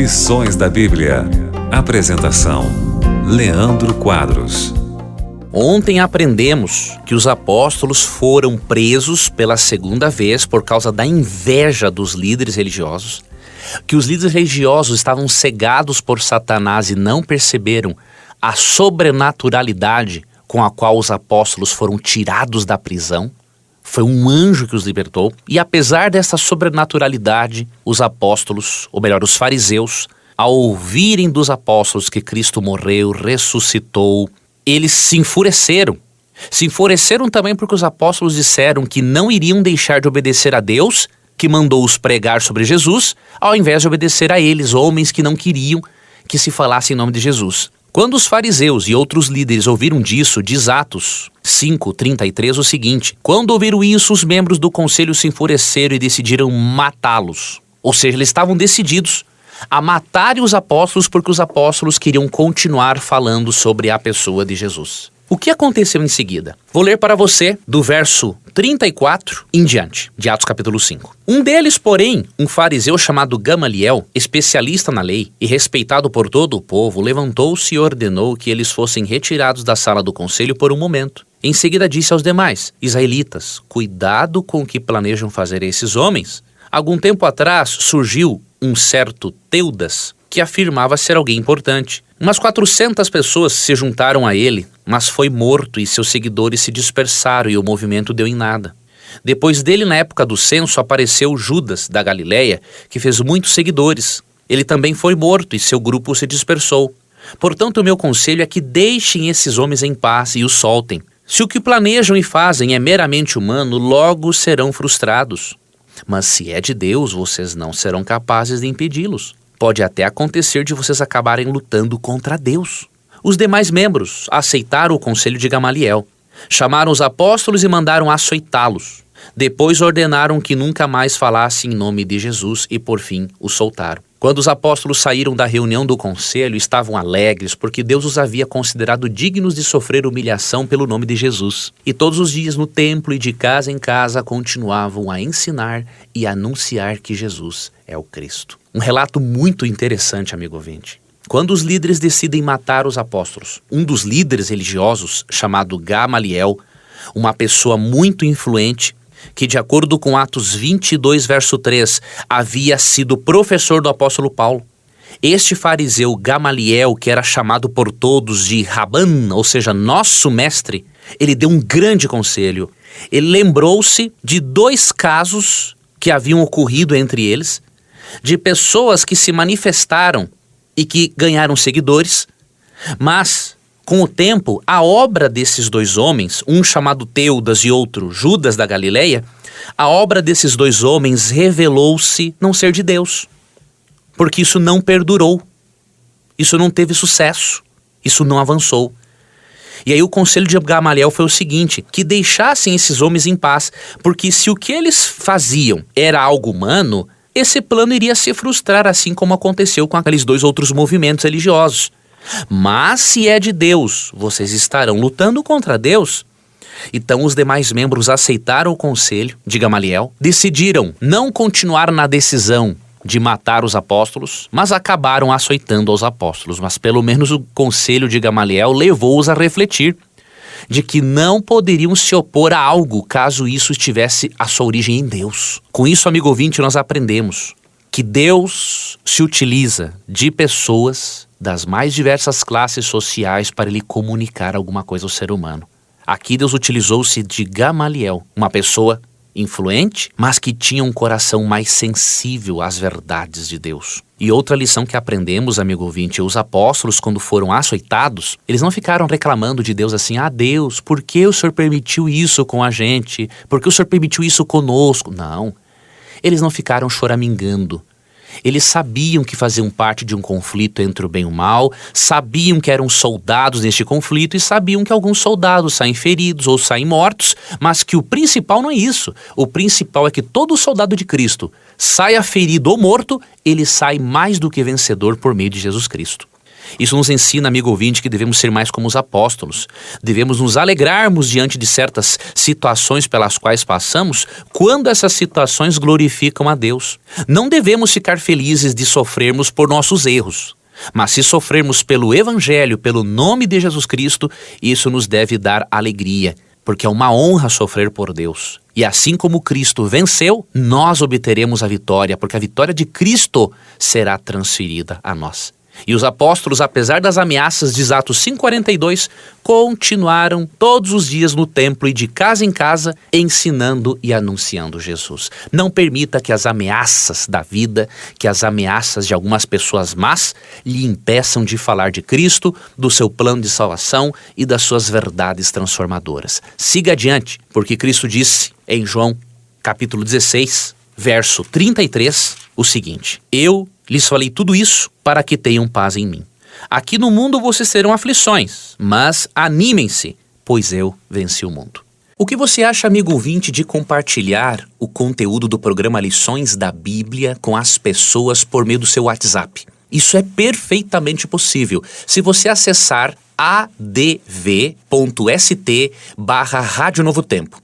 Lições da Bíblia. Apresentação: Leandro Quadros. Ontem aprendemos que os apóstolos foram presos pela segunda vez por causa da inveja dos líderes religiosos, que os líderes religiosos estavam cegados por Satanás e não perceberam a sobrenaturalidade com a qual os apóstolos foram tirados da prisão. Foi um anjo que os libertou. E apesar dessa sobrenaturalidade, os apóstolos, ou melhor, os fariseus, ao ouvirem dos apóstolos que Cristo morreu, ressuscitou, eles se enfureceram. Se enfureceram também porque os apóstolos disseram que não iriam deixar de obedecer a Deus, que mandou-os pregar sobre Jesus, ao invés de obedecer a eles, homens que não queriam que se falasse em nome de Jesus. Quando os fariseus e outros líderes ouviram disso, diz Atos 5:33 o seguinte: quando ouviram isso, os membros do conselho se enfureceram e decidiram matá-los. Ou seja, eles estavam decididos a matarem os apóstolos porque os apóstolos queriam continuar falando sobre a pessoa de Jesus. O que aconteceu em seguida? Vou ler para você do verso 34 em diante, de Atos capítulo 5. Um deles, porém, um fariseu chamado Gamaliel, especialista na lei e respeitado por todo o povo, levantou-se e ordenou que eles fossem retirados da sala do conselho por um momento. Em seguida disse aos demais: israelitas, cuidado com o que planejam fazer esses homens. Algum tempo atrás surgiu um certo Teudas, que afirmava ser alguém importante. Umas 400 pessoas se juntaram a ele, mas foi morto e seus seguidores se dispersaram e o movimento deu em nada. Depois dele, na época do censo, apareceu Judas, da Galileia, que fez muitos seguidores. Ele também foi morto e seu grupo se dispersou. Portanto, o meu conselho é que deixem esses homens em paz e os soltem. Se o que planejam e fazem é meramente humano, logo serão frustrados. Mas se é de Deus, vocês não serão capazes de impedi-los. Pode até acontecer de vocês acabarem lutando contra Deus. Os demais membros aceitaram o conselho de Gamaliel. Chamaram os apóstolos e mandaram açoitá-los. Depois ordenaram que nunca mais falassem em nome de Jesus e, por fim, os soltaram. Quando os apóstolos saíram da reunião do conselho, estavam alegres porque Deus os havia considerado dignos de sofrer humilhação pelo nome de Jesus. E todos os dias no templo e de casa em casa continuavam a ensinar e anunciar que Jesus é o Cristo. Um relato muito interessante, amigo ouvinte. Quando os líderes decidem matar os apóstolos, um dos líderes religiosos, chamado Gamaliel, uma pessoa muito influente, que de acordo com Atos 22, verso 3, havia sido professor do apóstolo Paulo. Este fariseu Gamaliel, que era chamado por todos de Raban, ou seja, nosso mestre, ele deu um grande conselho. Ele lembrou-se de 2 casos que haviam ocorrido entre eles, de pessoas que se manifestaram e que ganharam seguidores, mas com o tempo, a obra desses 2 homens, um chamado Teudas e outro Judas da Galileia, a obra desses 2 homens revelou-se não ser de Deus, porque isso não perdurou, isso não teve sucesso, isso não avançou. E aí o conselho de Gamaliel foi o seguinte: que deixassem esses homens em paz, porque se o que eles faziam era algo humano, esse plano iria se frustrar, assim como aconteceu com aqueles 2 outros movimentos religiosos. Mas se é de Deus, vocês estarão lutando contra Deus. Então os demais membros aceitaram o conselho de Gamaliel, decidiram não continuar na decisão de matar os apóstolos, mas acabaram açoitando aos apóstolos. Mas pelo menos o conselho de Gamaliel levou-os a refletir de que não poderiam se opor a algo caso isso tivesse a sua origem em Deus. Com isso, amigo ouvinte, nós aprendemos que Deus se utiliza de pessoas das mais diversas classes sociais para ele comunicar alguma coisa ao ser humano. Aqui Deus utilizou-se de Gamaliel, uma pessoa influente, mas que tinha um coração mais sensível às verdades de Deus. E outra lição que aprendemos, amigo ouvinte, os apóstolos, quando foram açoitados, eles não ficaram reclamando de Deus assim: Deus, por que o Senhor permitiu isso com a gente? Por que o Senhor permitiu isso conosco? Não, eles não ficaram choramingando. Eles sabiam que faziam parte de um conflito entre o bem e o mal, sabiam que eram soldados neste conflito e sabiam que alguns soldados saem feridos ou saem mortos, mas que o principal não é isso. O principal é que todo soldado de Cristo, saia ferido ou morto, ele sai mais do que vencedor por meio de Jesus Cristo. Isso nos ensina, amigo ouvinte, que devemos ser mais como os apóstolos. Devemos nos alegrarmos diante de certas situações pelas quais passamos, quando essas situações glorificam a Deus. Não devemos ficar felizes de sofrermos por nossos erros. Mas se sofrermos pelo Evangelho, pelo nome de Jesus Cristo, isso nos deve dar alegria, porque é uma honra sofrer por Deus. E assim como Cristo venceu, nós obteremos a vitória, porque a vitória de Cristo será transferida a nós. E os apóstolos, apesar das ameaças de Atos 5,42, continuaram todos os dias no templo e de casa em casa, ensinando e anunciando Jesus. Não permita que as ameaças da vida, que as ameaças de algumas pessoas más, lhe impeçam de falar de Cristo, do seu plano de salvação e das suas verdades transformadoras. Siga adiante, porque Cristo disse em João capítulo 16, verso 33, o seguinte: eu lhes falei tudo isso para que tenham paz em mim. Aqui no mundo vocês terão aflições, mas animem-se, pois eu venci o mundo. O que você acha, amigo ouvinte, de compartilhar o conteúdo do programa Lições da Bíblia com as pessoas por meio do seu WhatsApp? Isso é perfeitamente possível. Se você acessar adv.st/Rádio Novo Tempo,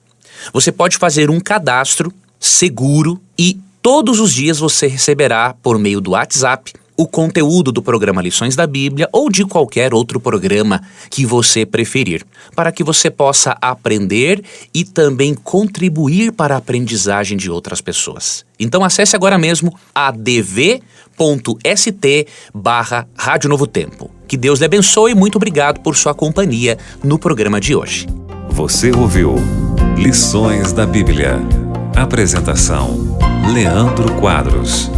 você pode fazer um cadastro seguro e todos os dias você receberá, por meio do WhatsApp, o conteúdo do programa Lições da Bíblia ou de qualquer outro programa que você preferir, para que você possa aprender e também contribuir para a aprendizagem de outras pessoas. Então acesse agora mesmo adv.st/Rádio Novo Tempo. Que Deus lhe abençoe e muito obrigado por sua companhia no programa de hoje. Você ouviu Lições da Bíblia. Apresentação: Leandro Quadros.